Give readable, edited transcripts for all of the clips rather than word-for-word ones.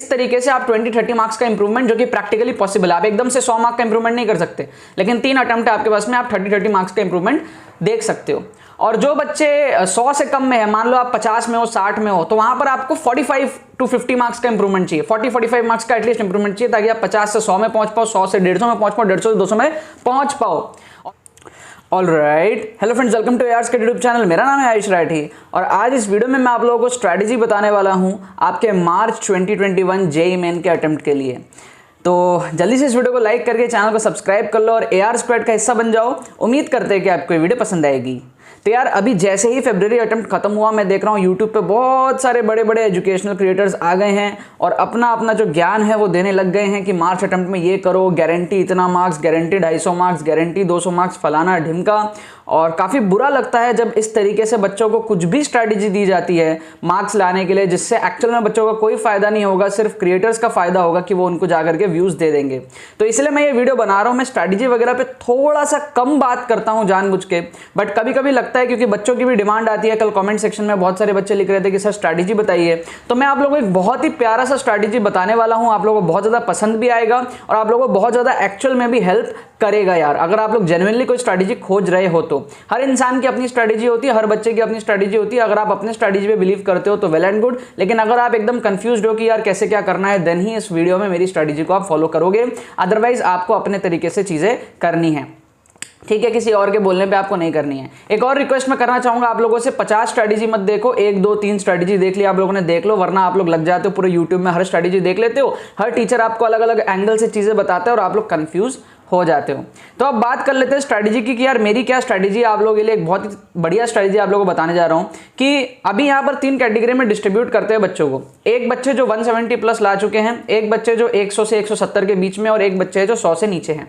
इस तरीके से आप 20-30 मार्क्स का इंप्रूवमेंट, जो कि प्रैक्टिकली पॉसिबल है, आप एकदम से 100 मार्क का इंप्रूवमेंट नहीं कर सकते, लेकिन 3 अटेम्प्ट है आपके पास में, आप 30-30 मार्क्स का इंप्रूवमेंट देख सकते हो। और जो बच्चे 100 से कम में है, मान लो आप 50 में हो, 60 में हो, तो वहां पर आपको 45-50 मार्क्स का इंप्रूवमेंट चाहिए, 40-45 मार्क्स का एटलीस्ट इंप्रूवमेंट चाहिए, ताकि आप 50 से 100 में पहुंच पाओ, 100 से 150 में पहुंच पाओ, 150 से 200 में पहुंच पाओ। Alright, hello friends, welcome to ARS के यूट्यूब चैनल। मेरा नाम है आयुष राठी और आज इस वीडियो में मैं आप लोगों को स्ट्रैटेजी बताने वाला हूं आपके मार्च 2021 जेईई मेन के अटेम्प्ट के लिए। तो जल्दी से इस वीडियो को लाइक करके चैनल को सब्सक्राइब कर लो और AR स्क्वाड का हिस्सा बन जाओ। उम्मीद करते हैं कि आपको ये वीडियो पसंद आएगी। तो यार, अभी जैसे ही फरवरी अटेम्प्ट खत्म हुआ, मैं देख रहा हूँ यूट्यूब पे बहुत सारे बड़े बड़े एजुकेशनल क्रिएटर्स आ गए हैं और अपना अपना जो ज्ञान है वो देने लग गए हैं कि मार्च अटेम्प्ट में ये करो, गारंटी इतना marks, guarantee 250 marks, guarantee 200 marks, फलाना ढिमका। और काफ़ी बुरा लगता है जब इस तरीके से बच्चों को कुछ भी स्ट्रैटेजी दी जाती है मार्क्स लाने के लिए, जिससे एक्चुअल में बच्चों का कोई फायदा नहीं होगा, सिर्फ क्रिएटर्स का फायदा होगा कि वो उनको जाकर के व्यूज दे देंगे। तो इसलिए मैं ये वीडियो बना रहा हूँ। मैं स्ट्रैटेजी वगैरह पे थोड़ा सा कम बात करता हूँ जानबूझ के, बट कभी कभी लगता है क्योंकि बच्चों की भी डिमांड आती है। कल कमेंट सेक्शन में बहुत सारे बच्चे लिख रहे थे कि सर स्ट्रैटेजी बताइए, तो मैं आप लोगों को एक बहुत ही प्यारा सा स्ट्रैटेजी बताने वाला हूँ। आप लोगों को बहुत ज़्यादा पसंद भी आएगा और आप लोगों को बहुत ज़्यादा एक्चुअल में भी हेल्प करेगा यार। अगर आप लोग जेन्युइनली कोई स्ट्रैटेजी खोज रहे हो तो हर इंसान की अपनी स्ट्रैटेजी होती है, हर बच्चे की अपनी स्ट्रैटेजी होती है। अगर आप अपने स्ट्रैटेजी पे बिलीव करते हो तो वेल एंड गुड, लेकिन अगर आप एकदम कंफ्यूज्ड हो कि यार कैसे क्या करना है, देन ही इस वीडियो में मेरी स्ट्रैटेजी को आप फॉलो करोगे। अदरवाइज आपको अपने तरीके से चीज़ें करनी है, ठीक है, किसी और के बोलने पे आपको नहीं करनी है। एक और रिक्वेस्ट मैं करना चाहूंगा आप लोगों से, 50 स्ट्रैटेजी मत देखो, 1 2 3 स्ट्रैटेजी देख लिया आप लोगों ने, देख लो, वरना आप लोग लग जाते हो पूरे यूट्यूब में हर स्ट्रैटेजी देख लेते हो। हर टीचर आपको अलग अलग एंगल से चीजें बताता है और आप लोग कंफ्यूज हो जाते हो। तो अब बात कर लेते हैं स्ट्रैटेजी की कि यार मेरी क्या स्ट्रैटेजी है आप लोगों के लिए। एक बहुत ही बढ़िया स्ट्रैटेजी आप लोगों को बताने जा रहा हूँ कि अभी यहाँ पर 3 कैटेगरी में डिस्ट्रीब्यूट करते हैं बच्चों को। एक बच्चे जो 170 प्लस ला चुके हैं, एक बच्चे जो 100 से 170 के बीच में, और एक बच्चे जो 100 से नीचे हैं।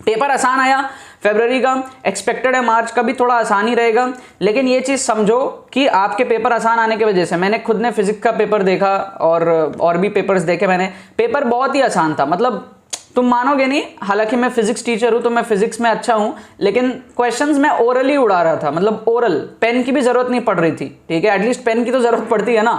पेपर आसान आया फरवरी का, एक्सपेक्टेड है मार्च का भी थोड़ा आसान ही रहेगा, लेकिन ये चीज़ समझो कि आपके पेपर आसान आने की वजह से, मैंने खुद ने फिजिक्स का पेपर देखा और भी पेपर्स देखे मैंने, पेपर बहुत ही आसान था। मतलब तुम मानोगे नहीं, हालांकि मैं फिजिक्स टीचर हूं तो मैं फिजिक्स में अच्छा हूं, लेकिन क्वेश्चंस मैं ओरली उड़ा रहा था। मतलब ओरल, पेन की भी जरूरत नहीं पड़ रही थी, ठीक है, एटलीस्ट पेन की तो जरूरत पड़ती है ना,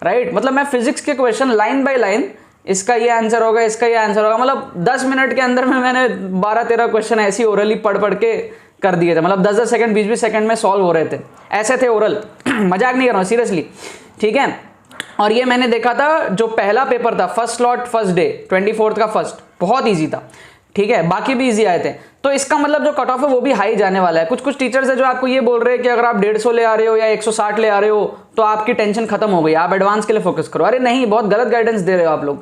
राइट। मतलब मैं फिजिक्स के क्वेश्चन लाइन बाय लाइन, इसका ये आंसर होगा, इसका ये आंसर होगा, मतलब 10 मिनट के अंदर में मैंने 12-13 क्वेश्चन ऐसी ओरली पढ़ के कर दिए थे। मतलब 10-10 सेकंड, 20-20 सेकंड में सॉल्व हो रहे थे, ऐसे थे ओरल। मजाक नहीं कर रहा हूँ, सीरियसली, ठीक है। और ये मैंने देखा था, जो पहला पेपर था, फर्स्ट स्लॉट फर्स्ट डे 24 का फर्स्ट, बहुत ईजी था, ठीक है, बाकी भी ईजी आए थे। तो इसका मतलब जो कट ऑफ है वो भी हाई जाने वाला है। कुछ कुछ टीचर्स है जो आपको ये बोल रहे हैं कि अगर आप 150 ले आ रहे हो या 160 ले आ रहे हो तो आपकी टेंशन खत्म हो गई, आप एडवांस के लिए फोकस करो। अरे नहीं, बहुत गलत गाइडेंस दे रहे हो आप लोग।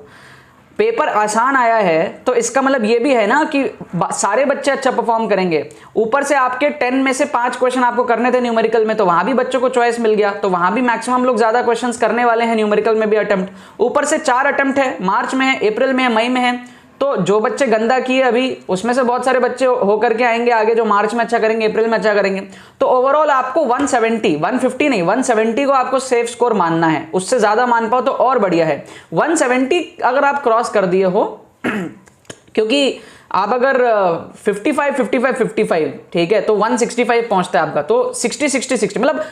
पेपर आसान आया है तो इसका मतलब ये भी है ना कि सारे बच्चे अच्छा परफॉर्म करेंगे। ऊपर से आपके 10 में से 5 क्वेश्चन आपको करने थे न्यूमेरिकल में, तो वहां भी बच्चों को चॉइस मिल गया, तो वहां भी मैक्सिमम लोग ज्यादा क्वेश्चंस करने वाले हैं न्यूमेरिकल में भी अटेम्प्ट। ऊपर से 4 अटेम्प्ट है, मार्च में है, अप्रैल में है, मई में है। तो जो बच्चे गंदा किए अभी, उसमें से बहुत सारे बच्चे होकर के आएंगे आगे जो मार्च में अच्छा करेंगे, अप्रैल में अच्छा करेंगे। तो ओवरऑल आपको 170, 150 नहीं, 170 को आपको सेफ स्कोर मानना है। उससे ज्यादा मान पाओ तो और बढ़िया है। 170 अगर आप क्रॉस कर दिए हो क्योंकि आप अगर 55, ठीक है, तो 165 पहुंचता है आपका, तो 60 मतलब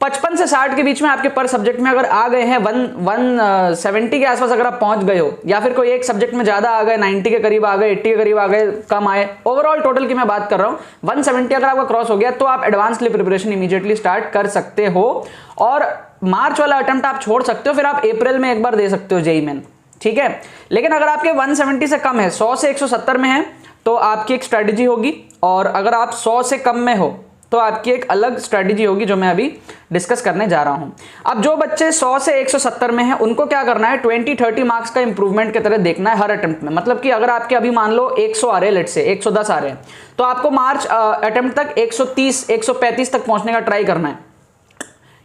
55 से 60 के बीच में आपके पर सब्जेक्ट में अगर आ गए हैं, 170 के आसपास अगर आप पहुंच गए हो, या फिर कोई एक सब्जेक्ट में ज्यादा आ गए, 90 के करीब आ गए, 80 के करीब आ गए, कम आए, ओवरऑल टोटल की मैं बात कर रहा हूं, 170 अगर आपका क्रॉस हो गया तो आप एडवांस के लिए प्रिपरेशन इमीडिएटली स्टार्ट कर सकते हो और मार्च वाला अटेम्प्ट आप छोड़ सकते हो, फिर आप अप्रैल में एक बार दे सकते हो जेईई मेन, ठीक है। लेकिन अगर आपके 170 से कम है, 100 से 170 में है, तो आपकी एक स्ट्रैटेजी होगी, और अगर आप 100 से कम में हो तो आपकी एक अलग स्ट्रैटेजी होगी जो मैं अभी डिस्कस करने जा रहा हूं। अब जो बच्चे 100 से 170 में हैं उनको क्या करना है, 20-30 मार्क्स का इंप्रूवमेंट की तरह देखना है हर अटेम्प्ट में। मतलब कि अगर आपके अभी मान लो 100 आ रहे हैं, लेट से 110 आ रहे हैं, तो आपको मार्च अटेम्प्ट तक 130, 135 तक पहुंचने का ट्राई करना है,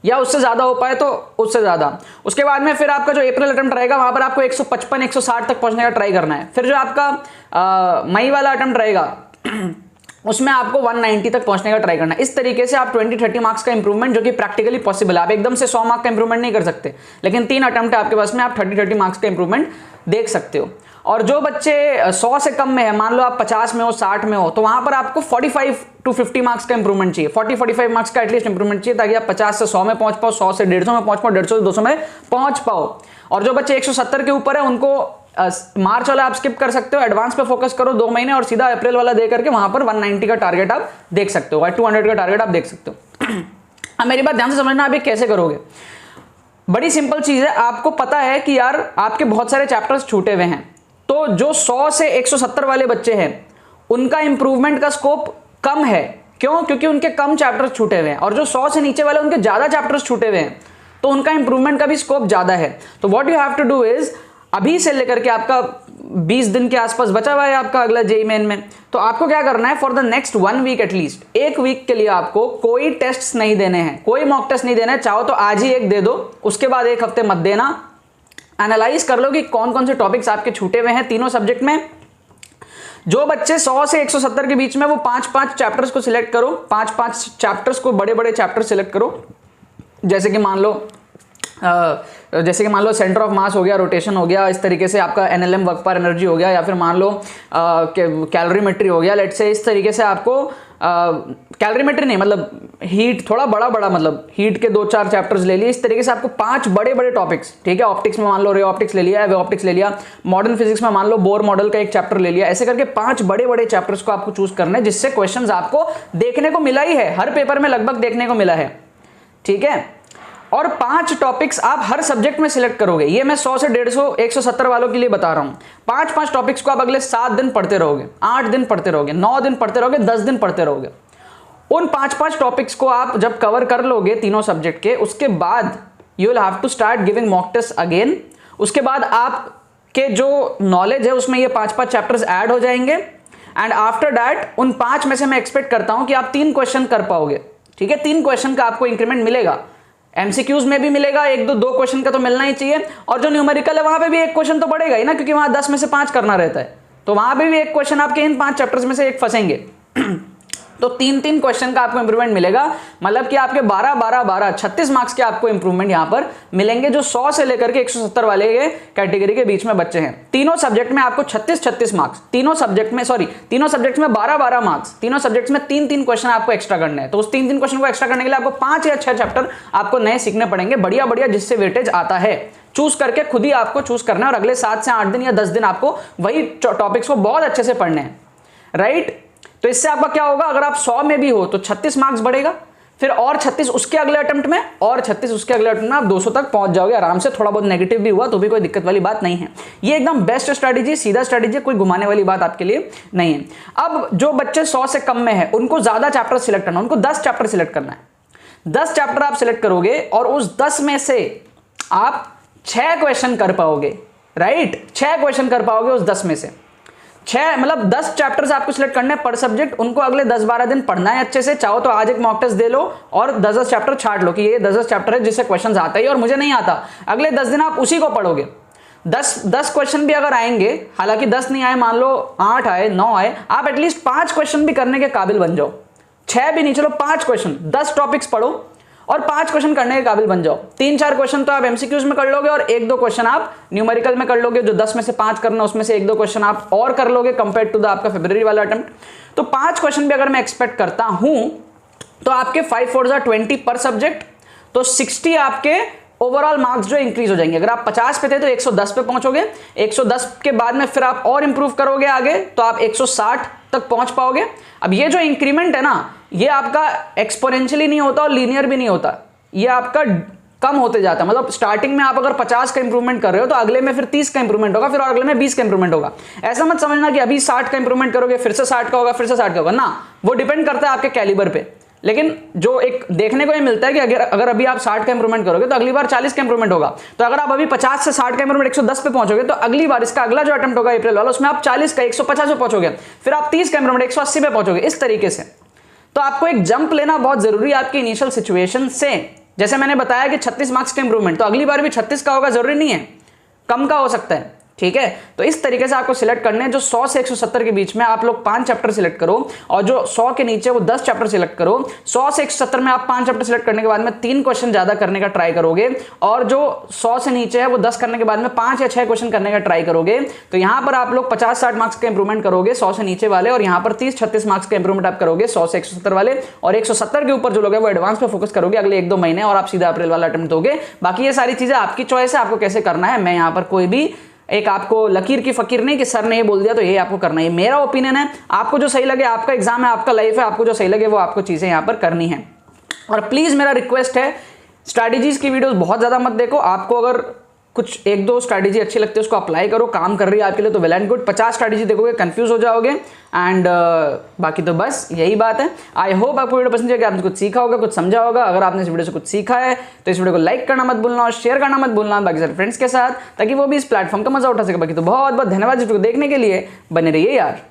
या उससे ज्यादा हो पाए तो उससे ज्यादा। उसके बाद में फिर आपका जो अप्रैल अटेम्प्ट रहेगा वहां पर आपको 155, 160 तक पहुंचने का ट्राई करना है। फिर जो आपका मई वाला अटेम्प्ट रहेगा उसमें आपको 190 तक पहुंचने का ट्राई करना है। इस तरीके से आप 20-30 मार्क्स का इंप्रूवमेंट, जो कि प्रैक्टिकली पॉसिबल है, आप एकदम से 100 मार्क का इंप्रूवमेंट नहीं कर सकते, लेकिन 3 अटेम्प्ट है आपके पास में, आप 30-30 मार्क्स का इंप्रूवमेंट देख सकते हो। और जो बच्चे 100 से कम में है, मान लो आप 50 में हो, 60 में हो, तो वहां पर आपको 45-50 मार्क्स का इंप्रूवमेंट चाहिए, 40-45 मार्क्स का एटलीस्ट इंप्रूवमेंट चाहिए, ताकि आप 50 से 100 में पहुंच पाओ, 100 से 150 में पहुंच पाओ, 150 से 200 में पहुंच पाओ। और जो बच्चे 170 के ऊपर है उनको मार्च वाला आप स्किप कर सकते हो, एडवांस पे फोकस करो 2 महीने और सीधा अप्रैल वाला दे करके वहां पर 190 का टारगेट आप देख सकते हो, 200 का टारगेट आप देख सकते हो। अब मेरी बात ध्यान से समझना, आप ये कैसे करोगे। बड़ी सिंपल चीज है, आपको पता है कि यार आपके बहुत सारे चैप्टर्स छूटे हुए हैं, तो जो 100 से 170 वाले बच्चे हैं उनका इंप्रूवमेंट का स्कोप कम है। क्यों? क्योंकि उनके कम चैप्टर्स छूटे हुए हैं, और जो 100 से नीचे वाले उनके ज्यादा चैप्टर्स छूटे हुए हैं, तो उनका इंप्रूवमेंट का भी स्कोप ज्यादा है। तो what you have to do is, अभी से लेकर के आपका 20 दिन के आसपास बचा हुआ है आपका अगला जेईई मेन में, तो आपको क्या करना है, for the next 1 week at least, 1 week के लिए आपको कोई टेस्ट नहीं देने हैं, कोई मॉक टेस्ट नहीं देना है। चाहो तो आज ही एक दे दो, उसके बाद 1 हफ्ते मत देना। एनालाइज कर लो कि कौन कौन से टॉपिक्स आपके छूटे हुए हैं तीनों सब्जेक्ट में। जो बच्चे 100 से 170 के बीच में, वो 5-5 चैप्टर्स को सिलेक्ट करो, 5-5 चैप्टर्स को, बड़े बड़े चैप्टर सिलेक्ट करो। जैसे कि मान लो सेंटर ऑफ मास हो गया, रोटेशन हो गया, इस तरीके से आपका एनएलएम वर्क पर एनर्जी हो गया, या फिर मान लो कैलोरीमेट्री हो गया, लेट्स से इस तरीके से आपको कैलोरीमेट्री नहीं, मतलब हीट, थोड़ा बड़ा मतलब हीट के 2-4 चैप्टर्स ले लिए। इस तरीके से आपको 5 बड़े बड़े टॉपिक्स, ठीक है, ऑप्टिक्स में मान लो रे ऑप्टिक्स ले लिया, वे ऑप्टिक्स ले लिया, मॉडर्न फिजिक्स में मान लो बोर मॉडल का एक चैप्टर ले लिया। ऐसे करके 5 बड़े बड़े चैप्टर्स को आपको चूज करना है, जिससे क्वेश्चंस आपको देखने को मिला ही है, हर पेपर में लगभग देखने को मिला है, ठीक है। और 5 टॉपिक्स आप हर सब्जेक्ट में सिलेक्ट करोगे। ये मैं 100 से 150 170 वालों के लिए बता रहा हूं। 5-5 टॉपिक्स को आप अगले 7 दिन पढ़ते रहोगे, 8 दिन पढ़ते रहोगे, 9 दिन पढ़ते रहोगे, 10 दिन पढ़ते रहोगे। उन 5-5 टॉपिक्स को आप जब कवर कर लोगे तीनों सब्जेक्ट के, उसके बाद you will have to start giving mock test again. उसके बाद आपके जो नॉलेज है उसमें ये 5-5 चैप्टर्स ऐड हो जाएंगे, एंड आफ्टर दैट उन 5 में से मैं एक्सपेक्ट करता हूं कि आप 3 क्वेश्चन कर पाओगे, ठीक है। 3 क्वेश्चन का आपको इंक्रीमेंट मिलेगा, एमसीक्यूज में भी मिलेगा, 1-2 क्वेश्चन का तो मिलना ही चाहिए, और जो न्यूमेरिकल है वहां पे भी 1 क्वेश्चन तो बढ़ेगा ही ना, क्योंकि वहां 10 में से 5 करना रहता है, तो वहां पे भी 1 क्वेश्चन आपके इन 5 चैप्टर्स में से 1 फंसेंगे। तो 3-3 क्वेश्चन का आपको इंप्रूवमेंट मिलेगा, मतलब कि आपके 12-12-12 36 मार्क्स के आपको इंप्रूवमेंट यहां पर मिलेंगे, जो 100 से लेकर के 170 वाले कैटेगरी के बीच में बच्चे हैं। तीनों सब्जेक्ट में आपको 36-36 मार्क्स, तीनों सब्जेक्ट में 12-12 मार्क्स, तीनों सब्जेक्ट्स में 3-3 क्वेश्चन आपको एक्स्ट्रा करने हैं। तो उस 3-3 क्वेश्चन को एक्स्ट्रा करने के लिए आपको 5 या 6 चैप्टर आपको नए सीखने पड़ेंगे, बढ़िया, जिससे वेटेज आता है। चूज करके खुद ही आपको चूज करना है, और अगले 7 से 8 दिन या 10 दिन आपको वही टॉपिक्स को बहुत अच्छे से पढ़ने हैं, राइट। तो इससे आपका क्या होगा, अगर आप 100 में भी हो तो 36 मार्क्स बढ़ेगा, फिर और 36 उसके अगले अटेम्प्ट में, और 36 उसके अगले अटेम्प्ट में, आप 200 तक पहुंच जाओगे आराम से। थोड़ा बहुत नेगेटिव भी हुआ तो भी कोई दिक्कत वाली बात नहीं है। ये एकदम बेस्ट स्ट्रैटेजी, सीधा स्ट्रैटेजी, कोई घुमाने वाली बात आपके लिए नहीं है। अब जो बच्चे 100 से कम में है उनको ज्यादा चैप्टर सिलेक्ट करना, उनको 10 चैप्टर सिलेक्ट करना है। 10 चैप्टर आप सिलेक्ट करोगे और उस 10 में से आप 6 क्वेश्चन कर पाओगे, राइट। 6 क्वेश्चन कर पाओगे उस 10 में से। 6 मतलब 10 चैप्टर्स आपको सिलेक्ट करने पर सब्जेक्ट, उनको अगले 10-12 दिन पढ़ना है अच्छे से। चाहो तो आज एक मॉक टेस्ट दे लो और 10-10 चैप्टर छाट लो कि ये 10-10 चैप्टर है जिससे क्वेश्चंस आता ही और मुझे नहीं आता। अगले 10 दिन आप उसी को पढ़ोगे। 10 क्वेश्चन भी अगर आएंगे, हालांकि 10 नहीं आए, मान लो 8 आए, 9 आए, आप एटलीस्ट 5 क्वेश्चन भी करने के काबिल बन जाओ। 6 भी नहीं, चलो 5 क्वेश्चन, 10 टॉपिक्स पढ़ो और 5 क्वेश्चन करने के काबिल बन जाओ। 3-4 क्वेश्चन तो आप एमसीक्यूज में कर लोगे और 1-2 क्वेश्चन आप न्यूमेरिकल में कर लोगे। जो 10 में से 5 करना, उसमें से 1-2 क्वेश्चन आप और कर लोगे कंपेयर टू द आपका फरवरी वाला अटेम्प्ट। तो 5 क्वेश्चन भी अगर मैं एक्सपेक्ट करता हूं तो आपके 5-4 20 पर सब्जेक्ट, तो 60 आपके ओवरऑल मार्क्स जो इंक्रीज हो जाएंगे। अगर आप 50 पे थे तो 110 पे पहुंचोगे। 110 के बाद में फिर आप और इंप्रूव करोगे आगे तो आप 160 तक पहुंच पाओगे। अब ये जो इंक्रीमेंट है ना, ये आपका एक्सपोनेंशियली नहीं होता और लीनियर भी नहीं होता, ये आपका कम होते जाता है। मतलब स्टार्टिंग में आप अगर 50 का इंप्रूवमेंट कर रहे हो तो अगले में फिर 30 का इंप्रूवमेंट होगा, फिर अगले में 20 का इंप्रूवमेंट होगा। ऐसा मत समझना कि अभी 60 का इंप्रूवमेंट करोगे फिर से 60 का होगा, फिर से 60 का होगा ना। वो डिपेंड करता है आपके कैलिबर पे। लेकिन जो एक देखने को ये मिलता है कि अगर अभी आप 60 का इंप्रूवमेंट करोगे तो अगली बार 40 का इंप्रूवमेंट होगा। तो अगर आप अभी 50 से 60 का इंप्रूवमेंट 110 पे पहुंचोगे तो अगली बार इसका अगला जो अटेम्प्ट होगा अप्रैल वाला, उसमें आप 40 का 150 पे पहुंचोगे, फिर आप 30 का इंप्रूवमेंट 180 पे पहुंचोगे, इस तरीके से। तो आपको एक जंप लेना बहुत जरूरी है आपकी इनिशियल सिचुएशन से। जैसे मैंने बताया कि 36 मार्क्स का इंप्रूवमेंट, तो अगली बार भी 36 का होगा, जरूरी नहीं है, कम का हो सकता है, ठीक है। तो इस तरीके से आपको सिलेक्ट करने हैं, जो 100 से 170 के बीच में आप लोग 5 चैप्टर सिलेक्ट करो, और जो 100 के नीचे वो 10 चैप्टर सिलेक्ट करो। 100 से 170 में आप 5 चैप्टर सिलेक्ट करने के बाद में 3 क्वेश्चन ज्यादा करने का ट्राई करोगे, और जो 100 से नीचे है वो 10 करने के बाद में 5 या 6 क्वेश्चन करने का ट्राई करोगे। तो यहां पर आप लोग 50-60 मार्क्स का इंप्रूवमेंट करोगे 100 से नीचे वाले, और यहां पर 30-36 मार्क्स का इंप्रूवमेंट आप करोगे 100 से 170 वाले, और 170 के ऊपर जो लोग है वो एडवांस पे फोकस करोगे अगले 1-2 महीने, और आप सीधा अप्रैल वाला अटेम्प्ट दोगे। बाकी ये सारी चीजें आपकी चॉइस है, आपको कैसे करना है। मैं यहां पर कोई भी एक आपको लकीर की फकीर नहीं कि सर ने ये बोल दिया तो ये आपको करना है, मेरा ओपिनियन है। आपको जो सही लगे, आपका एग्जाम है, आपका लाइफ है, आपको जो सही लगे वो आपको चीजें यहां पर करनी है। और प्लीज मेरा रिक्वेस्ट है, स्ट्रैटेजीज की वीडियोस बहुत ज्यादा मत देखो। आपको अगर कुछ 1-2 स्ट्रैटेजी अच्छी लगती है उसको अप्लाई करो, काम कर रही है आपके लिए तो वेल एंड गुड। 50 स्ट्रैटेजी देखोगे कंफ्यूज हो जाओगे। एंड बाकी तो बस यही बात है। आई होप आपको वीडियो पसंद आएगी, आपने कुछ सीखा होगा, कुछ समझा होगा। अगर आपने इस वीडियो से कुछ सीखा है तो इस वीडियो को लाइक करना मत भूलना, और शेयर करना मत भूलना बाकी सारे फ्रेंड्स के साथ, ताकि वो भी इस प्लेटफॉर्म का मजा उठा सके। बाकी तो बहुत बहुत धन्यवाद वीडियो को देखने के लिए, बने रहिए यार।